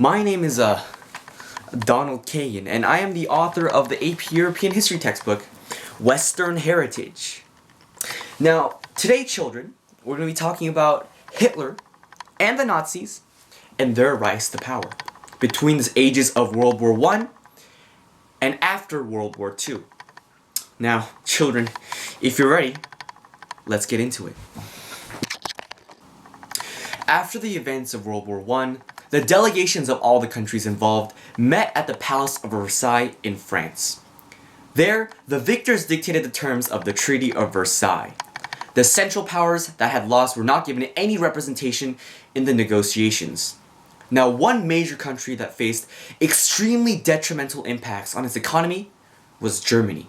My name is Donald Kagan, and I am the author of the AP European History textbook, Western Heritage. Now, today, children, we're going to be talking about Hitler and the Nazis and their rise to power between the ages of World War I and after World War II. Now, children, if you're ready, let's get into it. After the events of World War I, the delegations of all the countries involved met at the Palace of Versailles in France. There, the victors dictated the terms of the Treaty of Versailles. The Central Powers that had lost were not given any representation in the negotiations. Now, one major country that faced extremely detrimental impacts on its economy was Germany,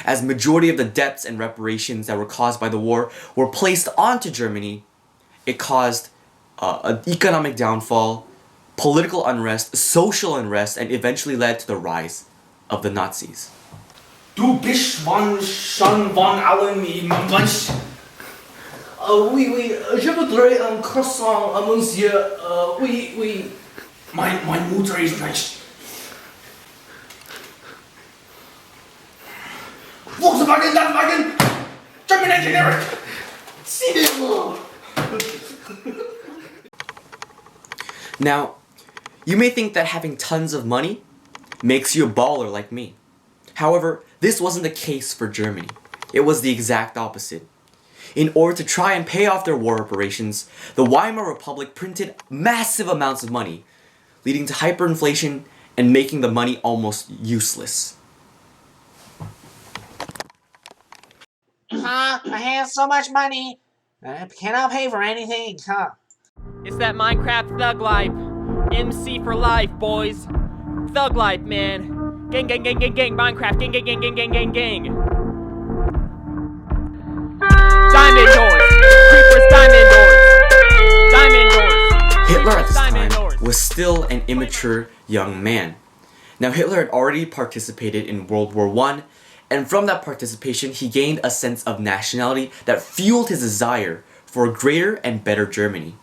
as majority of the debts and reparations that were caused by the war were placed onto Germany. It caused an economic downfall, political unrest, social unrest, and eventually led to the rise of the Nazis. Du bist schon von allen Mensch. Oui, je voudrais un croissant, monsieur. Oui. Mein Mutter ist nicht. Volkswagen, Landwagen, German Engineering. See them. Now, you may think that having tons of money makes you a baller like me. However, this wasn't the case for Germany. It was the exact opposite. In order to try and pay off their war reparations, the Weimar Republic printed massive amounts of money, leading to hyperinflation and making the money almost useless. I have so much money, I cannot pay for anything, It's that Minecraft thug life. MC for life, boys. Thug life, man. Gang, Minecraft. Gang. Diamond doors. Creepers, diamond doors. Hitler at this Diamond time doors. was still an immature young man. Now, Hitler had already participated in World War I, and from that participation, he gained a sense of nationality that fueled his desire for a greater and better Germany.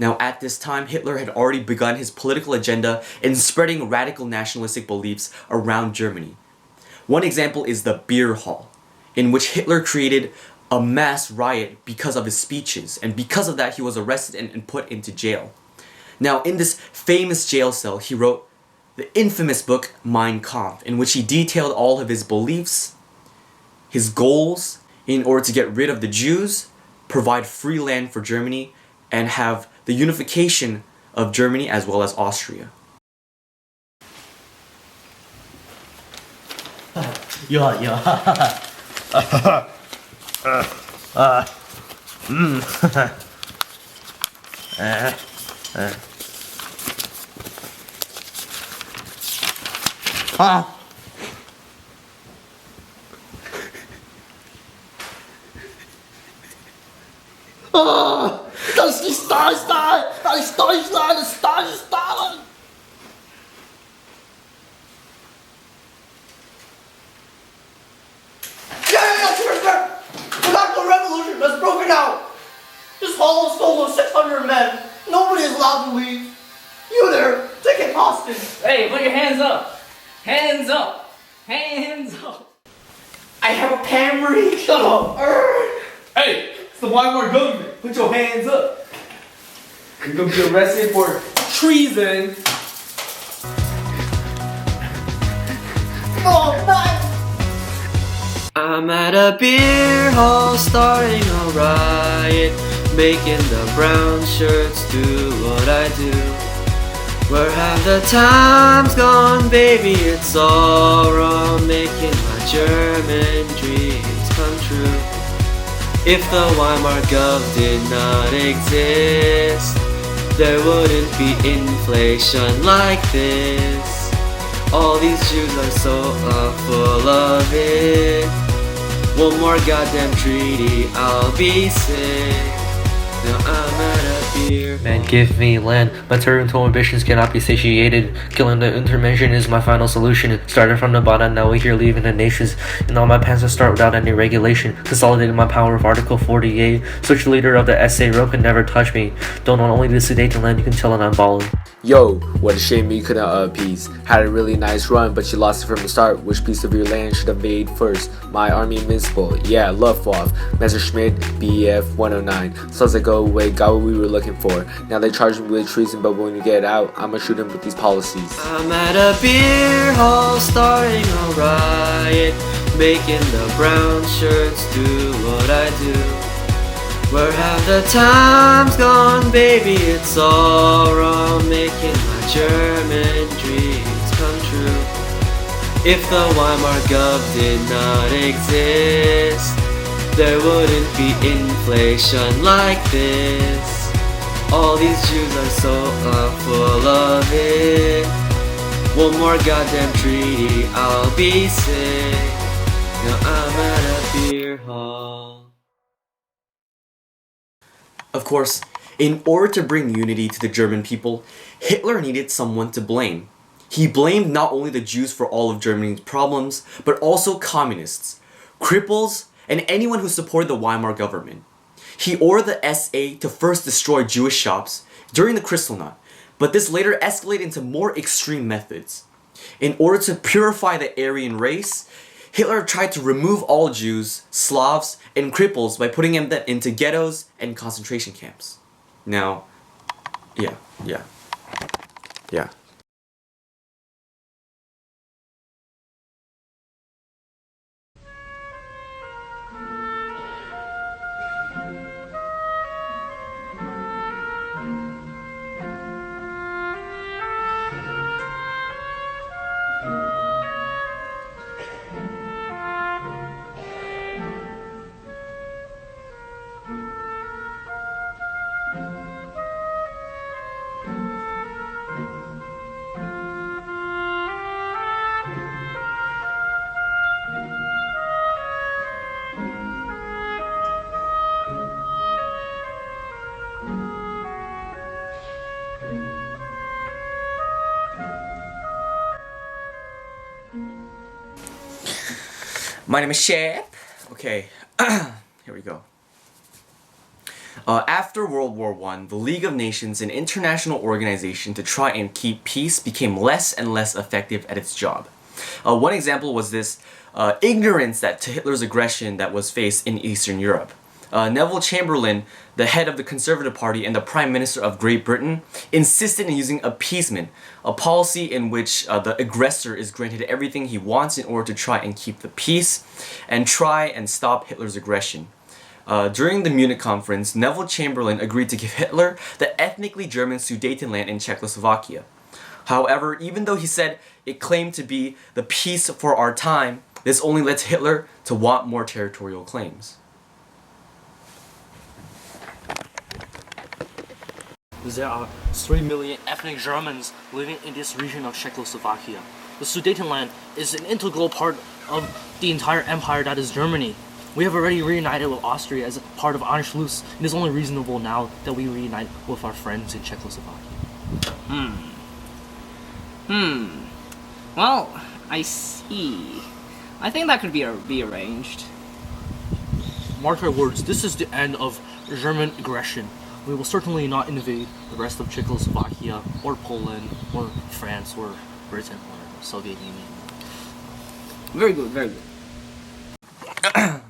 Now, at this time, Hitler had already begun his political agenda in spreading radical nationalistic beliefs around Germany. One example is the Beer Hall, in which Hitler created a mass riot because of his speeches, and because of that, he was arrested and put into jail. Now, in this famous jail cell, he wrote the infamous book Mein Kampf, in which he detailed all of his beliefs, his goals, in order to get rid of the Jews, provide free land for Germany, and have the unification of Germany as well as Austria. Das ist Deutschland! Das ist Deutschland! Das ist Deutschland! Yeah, sir! The National Revolution has broken out! This hall is full of 600 men. Nobody is allowed to leave. You there, take it hostage. Hey, put your hands up! Hands up! Hands up! I have a camera. Shut up. Hey, it's the Weimar government. Put your hands up. You're gonna be arrested for treason. No, not. I'm at a beer hall starting a riot, making the brown shirts do what I do. Where have the times gone, baby? It's all wrong, making my German dreams come true. If the Weimar Gov did not exist, there wouldn't be inflation like this. All these Jews are so full of it. One more goddamn treaty, I'll be sick. Now I'm at a beer. Man, give me land. My territorial ambitions cannot be satiated. Killing the intervention is my final solution. Started from the bottom, now we're here leaving the nations. And all my plans to start without any regulation. Consolidating my power with Article 48. Such leader of the SA rope can never touch me. Don't only to sedate the land, you can tell it I'm balling. Yo, what a shame you couldn't appease. Had a really nice run, but you lost it from the start. Which piece of your land should have made first? My army invincible, yeah, Luftwaffe, Messerschmitt, BF 109. Sounds like go away, got what we were looking for. Now they charge me with treason, but when you get out, I'ma shoot him with these policies. I'm at a beer hall starting a riot, making the brown shirts do what I do. Where have the times gone, baby? It's all wrong, making my German dreams come true. If the Weimar Gov did not exist, there wouldn't be inflation like this. All these Jews are so full of it. One more goddamn treaty, I'll be sick. Now I'm at a beer hall. Of course, in order to bring unity to the German people, Hitler needed someone to blame. He blamed not only the Jews for all of Germany's problems, but also communists, cripples, and anyone who supported the Weimar government. He ordered the SA to first destroy Jewish shops during the Kristallnacht, but this later escalated into more extreme methods. In order to purify the Aryan race, Hitler tried to remove all Jews, Slavs, and cripples by putting them into ghettos and concentration camps. Now, yeah. My name is Shep. Okay, here we go. After World War I, the League of Nations, an international organization to try and keep peace, became less and less effective at its job. One example was this ignorance to Hitler's aggression that was faced in Eastern Europe. Neville Chamberlain, the head of the Conservative Party and the Prime Minister of Great Britain, insisted in using appeasement, a policy in which the aggressor is granted everything he wants in order to try and keep the peace and try and stop Hitler's aggression. During the Munich conference, Neville Chamberlain agreed to give Hitler the ethnically German Sudetenland in Czechoslovakia. However, even though he said it claimed to be the peace for our time, this only led Hitler to want more territorial claims. There are 3 million ethnic Germans living in this region of Czechoslovakia. The Sudetenland is an integral part of the entire empire that is Germany. We have already reunited with Austria as part of Anschluss. It is only reasonable now that we reunite with our friends in Czechoslovakia. Well, I see. I think that could be arranged. Mark my words, this is the end of German aggression. We will certainly not invade the rest of Czechoslovakia, or Poland, or France, or Britain, or Soviet Union. Very good, very good.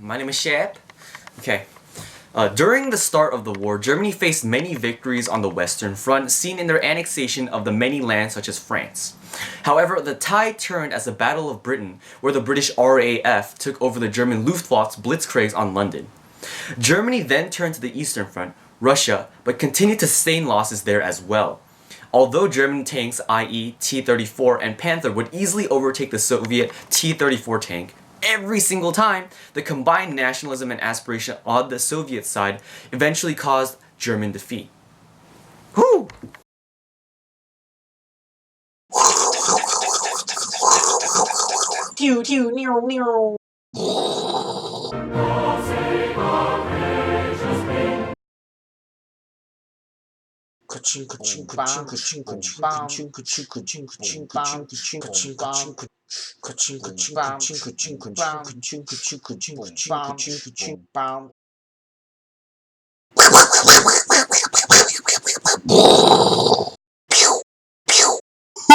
My name is Shep. Okay. During the start of the war, Germany faced many victories on the Western Front, seen in their annexation of the many lands such as France. However, the tide turned as the Battle of Britain, where the British RAF took over the German Luftwaffe's blitzkriegs on London. Germany then turned to the Eastern Front, Russia, but continued to sustain losses there as well. Although German tanks, i.e. T-34 and Panther, would easily overtake the Soviet T-34 tank, every single time, the combined nationalism and aspiration on the Soviet side eventually caused German defeat. Whew!